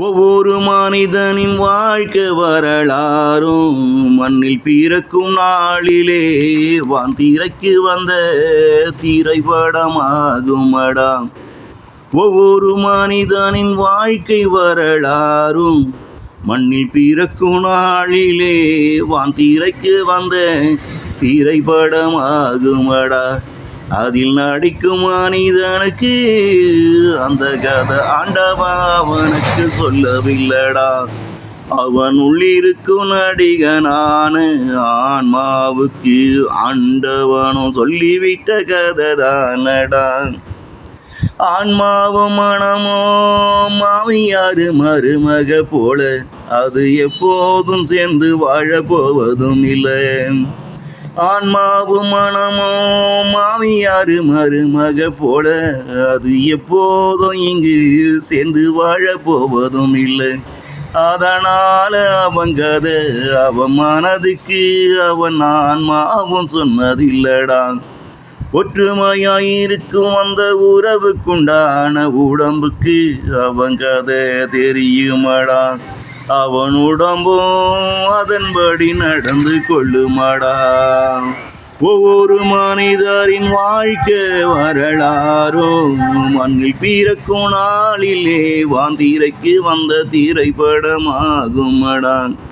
ஒவ்வொரு மனிதனின் வாழ்க்கை வரலாறும் மண்ணில் பிறக்கும் நாளிலே வான்திரைக்கு வந்த திரைப்படமாகுமடா. ஒவ்வொரு மனிதனின் வாழ்க்கை வரலாறும் மண்ணில் பிறக்கும் நாளிலே வான்திரைக்கு வந்த திரைப்படமாகுமடா. அதில் நடிக்கும் மனிதனுக்கு அந்த கதை ஆண்டவனுக்கு சொல்லவில்லடா. அவன் உள்ளிருக்கும் நடிகனான ஆன்மாவுக்கு ஆண்டவனும் சொல்லிவிட்ட கதை தானடா. ஆன்மாவும் மனமோ மாமியாரு மருமக போல, அது எப்போதும் சேர்ந்து வாழ போவதும் இல்லை. ஆன்மாவும் மனமோ மாமியாரு மருமக போல, அது எப்போதும் இங்கு சேர்ந்து வாழ போவதும் இல்லை. அதனால அவன் கதை அவன் மனதுக்கு அவன் ஆன்மாவும் சொன்னதில்லடா. ஒற்றுமையாயிருக்கும் அந்த உறவுக்குண்டான உடம்புக்கு அவன் கதை தெரியுமடா. அவன் உடம்பும் அதன்படி நடந்து கொள்ளுமடா. ஒவ்வொரு மனிதரின் வாழ்க்கை வரலாறோ மண்ணில் பிறக்கும் நாளிலே வான்திரைக்கு வந்த திரைப்படமாகுமடா.